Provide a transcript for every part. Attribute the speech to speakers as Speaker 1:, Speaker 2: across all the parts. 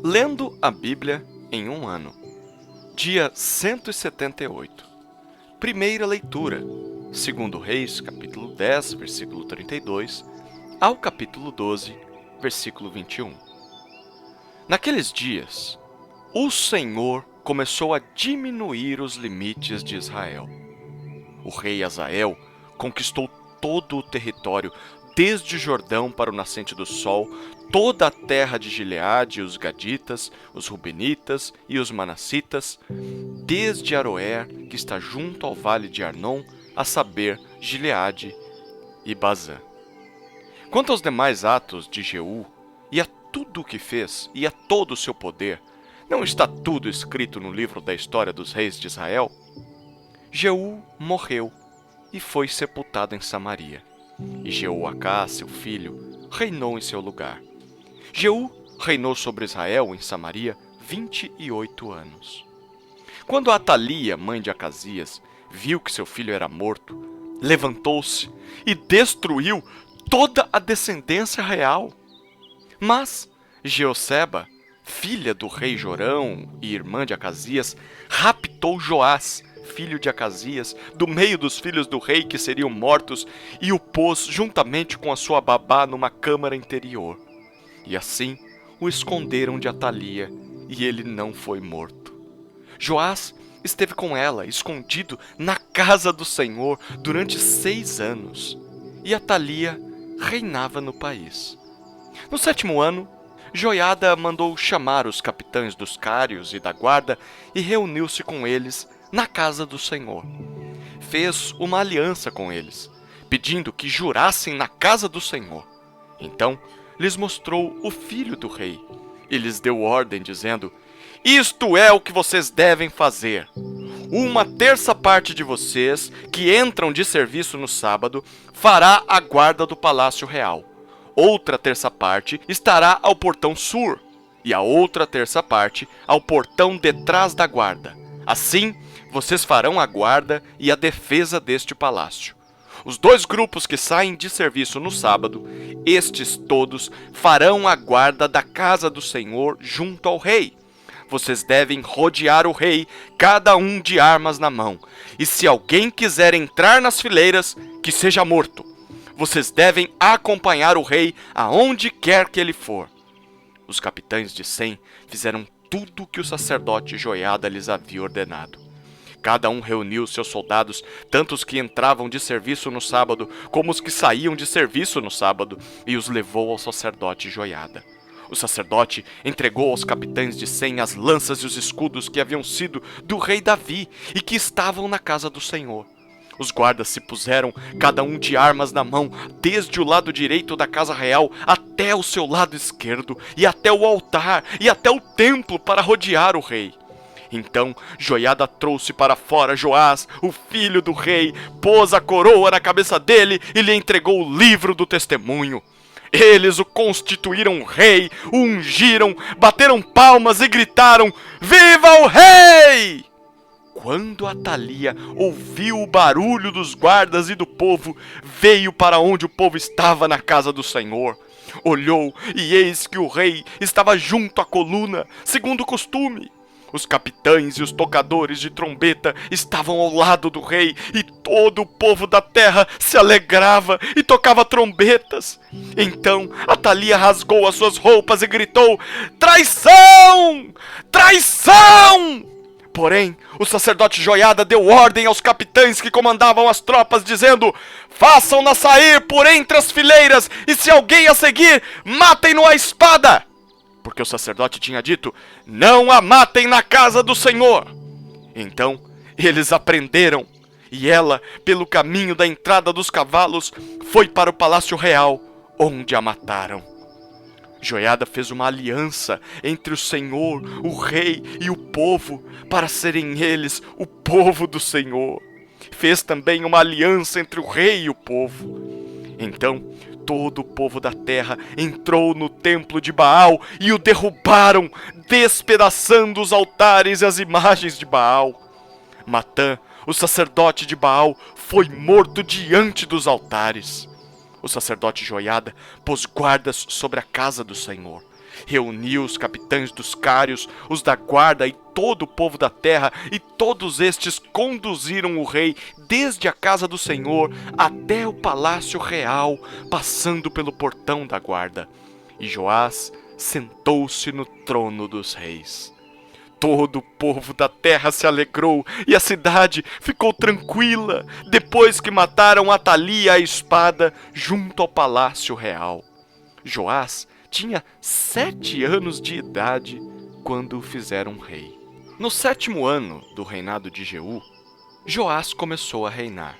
Speaker 1: Lendo a Bíblia em um ano. Dia 178. Primeira leitura. 2 Reis, capítulo 10, versículo 32, ao capítulo 12, versículo 21. Naqueles dias, o Senhor começou a diminuir os limites de Israel. O rei Hazael conquistou todo o território, desde o Jordão para o nascente do sol, toda a terra de Gileade, os Gaditas, os Rubenitas e os Manassitas, desde Aroer, que está junto ao vale de Arnon, a saber, Gileade e Bazã. Quanto aos demais atos de Jeú, e a tudo o que fez, e a todo o seu poder, não está tudo escrito no livro da história dos reis de Israel? Jeú morreu e foi sepultado em Samaria. E Jeoacás, seu filho, reinou em seu lugar. Jeú reinou sobre Israel em Samaria 28 anos. Quando Atalia, mãe de Acasias, viu que seu filho era morto, levantou-se e destruiu toda a descendência real. Mas Jeoseba, filha do rei Jorão e irmã de Acasias, raptou Joás, filho de Acasias, do meio dos filhos do rei que seriam mortos, e o pôs juntamente com a sua babá numa câmara interior. E assim o esconderam de Atalia, e ele não foi morto. Joás esteve com ela, escondido na casa do Senhor durante 6 anos, e Atalia reinava no país. No 7º ano, Joiada mandou chamar os capitães dos cários e da guarda e reuniu-se com eles na casa do Senhor. Fez uma aliança com eles, pedindo que jurassem na casa do Senhor. Então lhes mostrou o filho do rei e lhes deu ordem, dizendo: "Isto é o que vocês devem fazer. 1/3 parte de vocês que entram de serviço no sábado fará a guarda do palácio real. Outra 1/3 parte estará ao portão sul, e a outra 1/3 parte ao portão detrás da guarda. Assim, vocês farão a guarda e a defesa deste palácio. Os 2 grupos que saem de serviço no sábado, estes todos farão a guarda da casa do Senhor junto ao rei. Vocês devem rodear o rei, cada um de armas na mão. E se alguém quiser entrar nas fileiras, que seja morto. Vocês devem acompanhar o rei aonde quer que ele for." Os capitães de 100 fizeram tudo o que o sacerdote Joiada lhes havia ordenado. Cada um reuniu seus soldados, tanto os que entravam de serviço no sábado, como os que saíam de serviço no sábado, e os levou ao sacerdote Joiada. O sacerdote entregou aos capitães de 100 as lanças e os escudos que haviam sido do rei Davi e que estavam na casa do Senhor. Os guardas se puseram, cada um de armas na mão, desde o lado direito da casa real até o seu lado esquerdo, e até o altar, e até o templo para rodear o rei. Então Joiada trouxe para fora Joás, o filho do rei, pôs a coroa na cabeça dele e lhe entregou o livro do testemunho. Eles o constituíram rei, o ungiram, bateram palmas e gritaram: "Viva o rei!" Quando Atalia ouviu o barulho dos guardas e do povo, veio para onde o povo estava na casa do Senhor. Olhou, e eis que o rei estava junto à coluna, segundo o costume. Os capitães e os tocadores de trombeta estavam ao lado do rei, e todo o povo da terra se alegrava e tocava trombetas. Então Atalia rasgou as suas roupas e gritou: "Traição! Traição!" Porém, o sacerdote Joiada deu ordem aos capitães que comandavam as tropas, dizendo: "Façam-na sair por entre as fileiras, e se alguém a seguir, matem-no à espada." Porque o sacerdote tinha dito: "Não a matem na casa do Senhor." Então eles a prenderam, e ela, pelo caminho da entrada dos cavalos, foi para o palácio real, onde a mataram. Joiada fez uma aliança entre o Senhor, o rei e o povo, para serem eles o povo do Senhor. Fez também uma aliança entre o rei e o povo. Então todo o povo da terra entrou no templo de Baal e o derrubaram, despedaçando os altares e as imagens de Baal. Matã, o sacerdote de Baal, foi morto diante dos altares. O sacerdote Joiada pôs guardas sobre a casa do Senhor, reuniu os capitães dos cários, os da guarda e todo o povo da terra, e todos estes conduziram o rei desde a casa do Senhor até o palácio real, passando pelo portão da guarda. E Joás sentou-se no trono dos reis. Todo o povo da terra se alegrou e a cidade ficou tranquila depois que mataram Atalia à espada junto ao palácio real. Joás tinha 7 anos de idade quando o fizeram rei. No 7º ano do reinado de Jeú, Joás começou a reinar.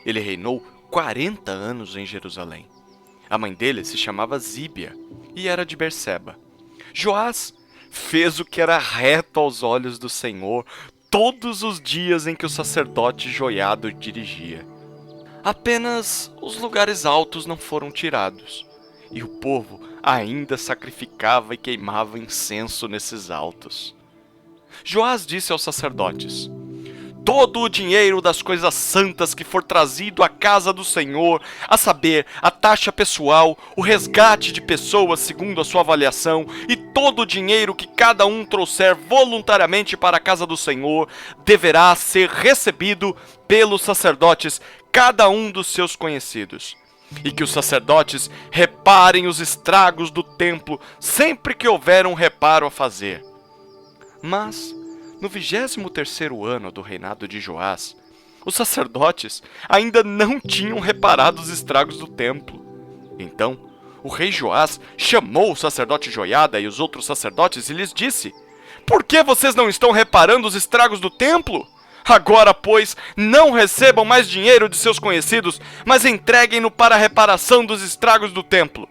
Speaker 1: Ele reinou 40 anos em Jerusalém. A mãe dele se chamava Zíbia e era de Berseba. Joás fez o que era reto aos olhos do Senhor todos os dias em que o sacerdote Joiada dirigia. Apenas os lugares altos não foram tirados, e o povo ainda sacrificava e queimava incenso nesses altos. Joás disse aos sacerdotes: todo o dinheiro das coisas santas que for trazido à casa do Senhor, a saber, a taxa pessoal, o resgate de pessoas segundo a sua avaliação, e todo o dinheiro que cada um trouxer voluntariamente para a casa do Senhor, deverá ser recebido pelos sacerdotes, cada um dos seus conhecidos. E que os sacerdotes reparem os estragos do templo sempre que houver um reparo a fazer. Mas no 23º ano do reinado de Joás, os sacerdotes ainda não tinham reparado os estragos do templo. Então, o rei Joás chamou o sacerdote Joiada e os outros sacerdotes e lhes disse: por que vocês não estão reparando os estragos do templo? Agora, pois, não recebam mais dinheiro de seus conhecidos, mas entreguem-no para a reparação dos estragos do templo.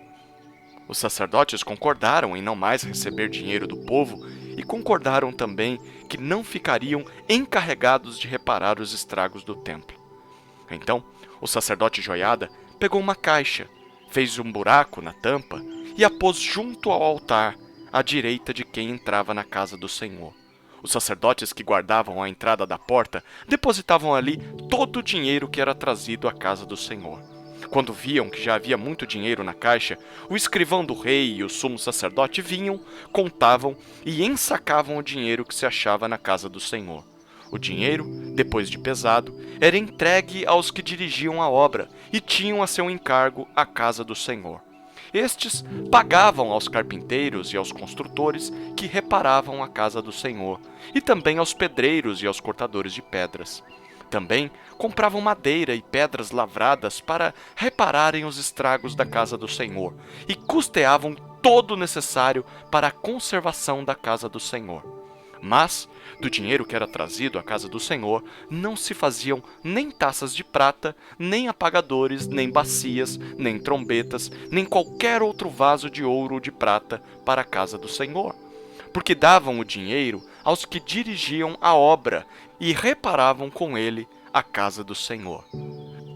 Speaker 1: Os sacerdotes concordaram em não mais receber dinheiro do povo e concordaram também que não ficariam encarregados de reparar os estragos do templo. Então, o sacerdote Joiada pegou uma caixa, fez um buraco na tampa e a pôs junto ao altar, à direita de quem entrava na casa do Senhor. Os sacerdotes que guardavam a entrada da porta depositavam ali todo o dinheiro que era trazido à casa do Senhor. Quando viam que já havia muito dinheiro na caixa, o escrivão do rei e o sumo sacerdote vinham, contavam e ensacavam o dinheiro que se achava na casa do Senhor. O dinheiro, depois de pesado, era entregue aos que dirigiam a obra e tinham a seu encargo a casa do Senhor. Estes pagavam aos carpinteiros e aos construtores que reparavam a casa do Senhor, e também aos pedreiros e aos cortadores de pedras. Também compravam madeira e pedras lavradas para repararem os estragos da casa do Senhor, e custeavam todo o necessário para a conservação da casa do Senhor. Mas, do dinheiro que era trazido à casa do Senhor, não se faziam nem taças de prata, nem apagadores, nem bacias, nem trombetas, nem qualquer outro vaso de ouro ou de prata para a casa do Senhor, porque davam o dinheiro aos que dirigiam a obra e reparavam com ele a casa do Senhor.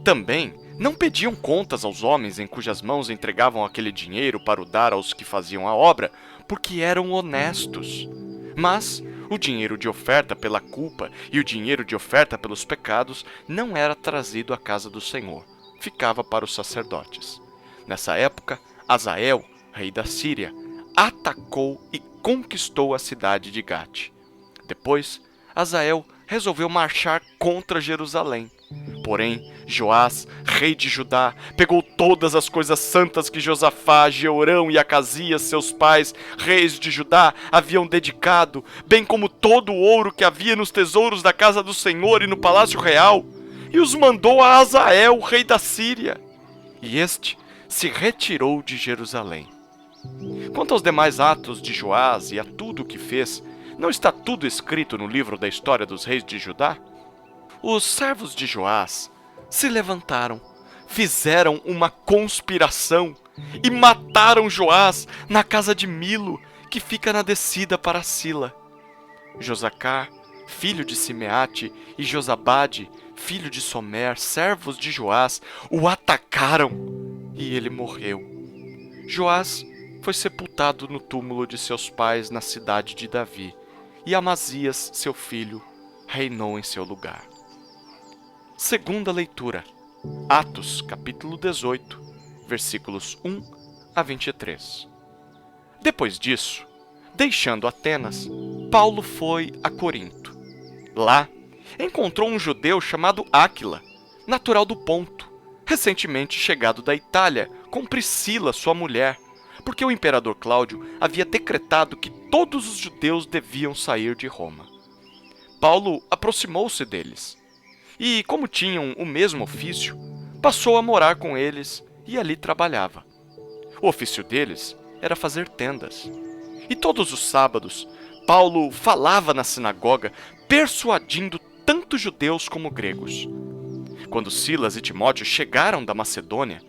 Speaker 1: Também não pediam contas aos homens em cujas mãos entregavam aquele dinheiro para o dar aos que faziam a obra, porque eram honestos. Mas o dinheiro de oferta pela culpa e o dinheiro de oferta pelos pecados não era trazido à casa do Senhor, ficava para os sacerdotes. Nessa época, Hazael, rei da Síria, atacou e conquistou a cidade de Gate. Depois, Hazael resolveu marchar contra Jerusalém. Porém, Joás, rei de Judá, pegou todas as coisas santas que Josafá, Jeorão e Acasias, seus pais, reis de Judá, haviam dedicado, bem como todo o ouro que havia nos tesouros da casa do Senhor e no palácio real, e os mandou a Hazael, rei da Síria. E este se retirou de Jerusalém. Quanto aos demais atos de Joás e a tudo o que fez, não está tudo escrito no livro da história dos reis de Judá? Os servos de Joás se levantaram, fizeram uma conspiração e mataram Joás na casa de Milo, que fica na descida para Sila. Josacar, filho de Simeate, e Josabade, filho de Somer, servos de Joás, o atacaram e ele morreu. Joás foi sepultado no túmulo de seus pais na cidade de Davi, e Amazias, seu filho, reinou em seu lugar. Segunda leitura, Atos, capítulo 18, versículos 1 a 23. Depois disso, deixando Atenas, Paulo foi a Corinto. Lá, encontrou um judeu chamado Áquila, natural do Ponto, recentemente chegado da Itália, com Priscila, sua mulher, porque o imperador Cláudio havia decretado que todos os judeus deviam sair de Roma. Paulo aproximou-se deles, e como tinham o mesmo ofício, passou a morar com eles e ali trabalhava. O ofício deles era fazer tendas. E todos os sábados, Paulo falava na sinagoga, persuadindo tanto judeus como gregos. Quando Silas e Timóteo chegaram da Macedônia,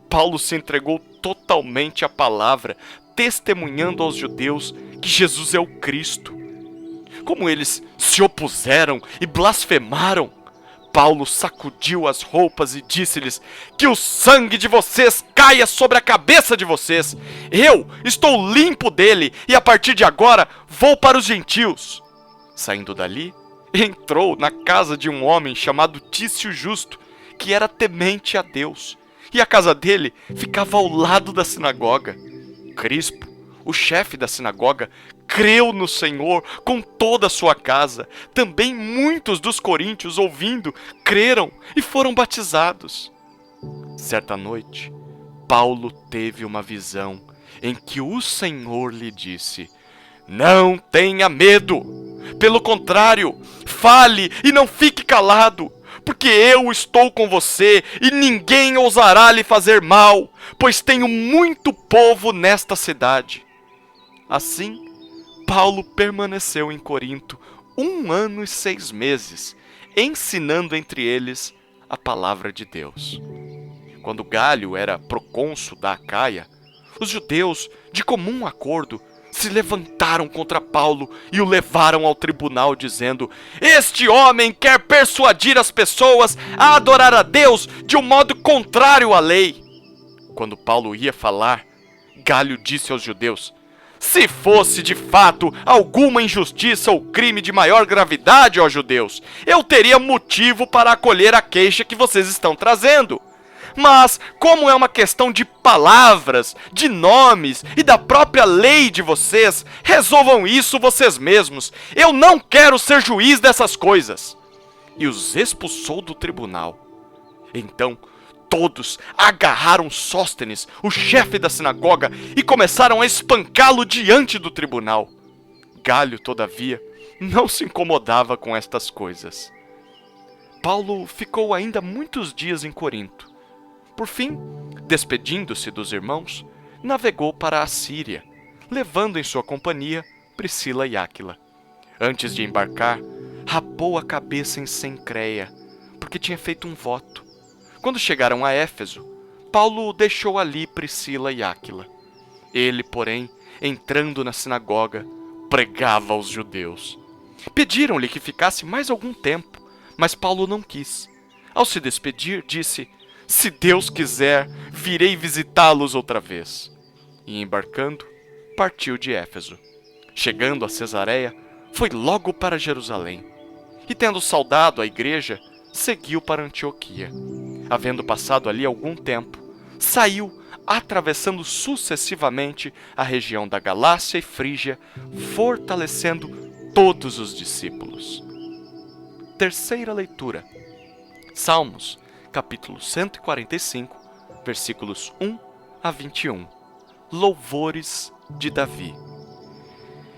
Speaker 1: Paulo se entregou totalmente à palavra, testemunhando aos judeus que Jesus é o Cristo. Como eles se opuseram e blasfemaram, Paulo sacudiu as roupas e disse-lhes: que o sangue de vocês caia sobre a cabeça de vocês. Eu estou limpo dele e a partir de agora vou para os gentios. Saindo dali, entrou na casa de um homem chamado Tício Justo, que era temente a Deus, e a casa dele ficava ao lado da sinagoga. Crispo, o chefe da sinagoga, creu no Senhor com toda a sua casa. Também muitos dos coríntios, ouvindo, creram e foram batizados. Certa noite, Paulo teve uma visão em que o Senhor lhe disse: não tenha medo. Pelo contrário, fale e não fique calado, porque eu estou com você e ninguém ousará lhe fazer mal, pois tenho muito povo nesta cidade. Assim, Paulo permaneceu em Corinto 1 ano e 6 meses, ensinando entre eles a palavra de Deus. Quando Galho era procônsul da Acaia, os judeus, de comum acordo, se levantaram contra Paulo e o levaram ao tribunal, dizendo: este homem quer persuadir as pessoas a adorar a Deus de um modo contrário à lei. Quando Paulo ia falar, Galho disse aos judeus: se fosse de fato alguma injustiça ou crime de maior gravidade, ó judeus, eu teria motivo para acolher a queixa que vocês estão trazendo. Mas, como é uma questão de palavras, de nomes e da própria lei de vocês, resolvam isso vocês mesmos. Eu não quero ser juiz dessas coisas. E os expulsou do tribunal. Então, todos agarraram Sóstenes, o chefe da sinagoga, e começaram a espancá-lo diante do tribunal. Galho, todavia, não se incomodava com estas coisas. Paulo ficou ainda muitos dias em Corinto. Por fim, despedindo-se dos irmãos, navegou para a Síria, levando em sua companhia Priscila e Áquila. Antes de embarcar, rapou a cabeça em Cencreia, porque tinha feito um voto. Quando chegaram a Éfeso, Paulo deixou ali Priscila e Áquila. Ele, porém, entrando na sinagoga, pregava aos judeus. Pediram-lhe que ficasse mais algum tempo, mas Paulo não quis. Ao se despedir, disse: se Deus quiser, virei visitá-los outra vez. E embarcando, partiu de Éfeso. Chegando a Cesareia, foi logo para Jerusalém. E tendo saudado a igreja, seguiu para Antioquia. Havendo passado ali algum tempo, saiu, atravessando sucessivamente a região da Galácia e Frígia, fortalecendo todos os discípulos. Terceira leitura. Salmos, capítulo 145, versículos 1 a 21. Louvores de Davi.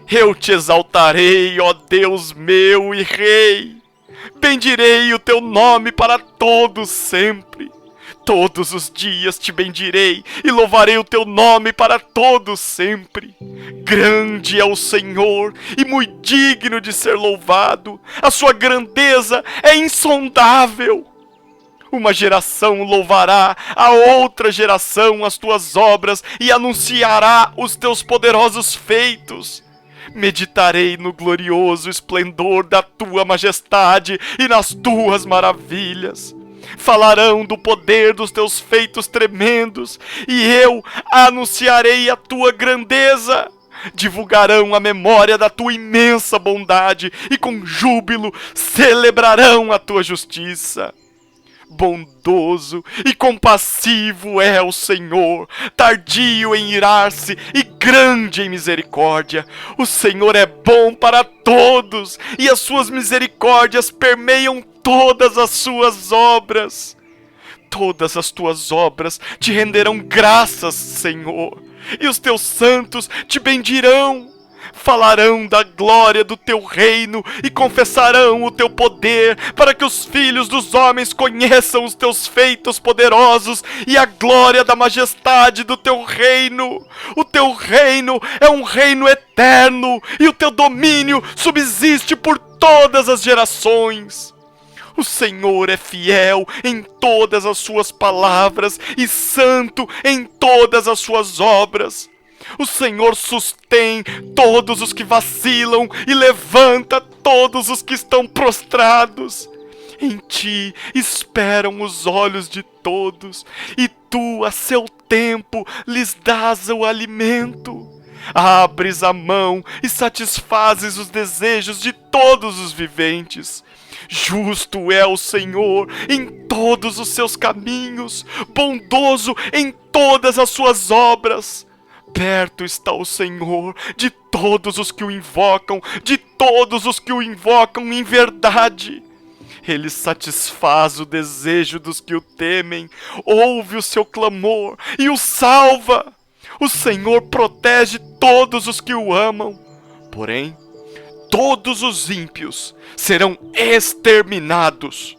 Speaker 1: Eu te exaltarei, ó Deus meu e Rei. Bendirei o teu nome para todos sempre. Todos os dias te bendirei e louvarei o teu nome para todos sempre. Grande é o Senhor e muito digno de ser louvado. A sua grandeza é insondável. Uma geração louvará a outra geração as tuas obras e anunciará os teus poderosos feitos. Meditarei no glorioso esplendor da tua majestade e nas tuas maravilhas. Falarão do poder dos teus feitos tremendos, e eu anunciarei a tua grandeza. Divulgarão a memória da tua imensa bondade e com júbilo celebrarão a tua justiça. Bondoso e compassivo é o Senhor, tardio em irar-se e grande em misericórdia. O Senhor é bom para todos, e as suas misericórdias permeiam todas as suas obras. Todas as tuas obras te renderão graças, Senhor, e os teus santos te bendirão. Falarão da glória do teu reino e confessarão o teu poder, para que os filhos dos homens conheçam os teus feitos poderosos e a glória da majestade do teu reino. O teu reino é um reino eterno, e o teu domínio subsiste por todas as gerações. O Senhor é fiel em todas as suas palavras e santo em todas as suas obras. O Senhor sustém todos os que vacilam e levanta todos os que estão prostrados. Em ti esperam os olhos de todos, e tu, a seu tempo, lhes dás o alimento. Abres a mão e satisfazes os desejos de todos os viventes. Justo é o Senhor em todos os seus caminhos, bondoso em todas as suas obras. Perto está o Senhor de todos os que o invocam, de todos os que o invocam em verdade. Ele satisfaz o desejo dos que o temem, ouve o seu clamor e o salva. O Senhor protege todos os que o amam, porém, todos os ímpios serão exterminados.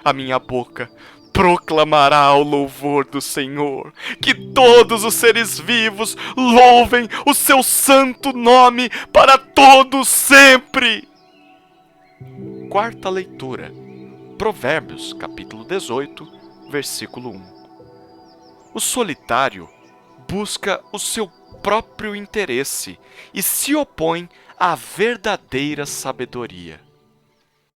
Speaker 1: A minha boca proclamará o louvor do Senhor. Que todos os seres vivos louvem o seu santo nome para todos sempre. Quarta leitura. Provérbios, capítulo 18, versículo 1. O solitário busca o seu próprio interesse e se opõe à verdadeira sabedoria.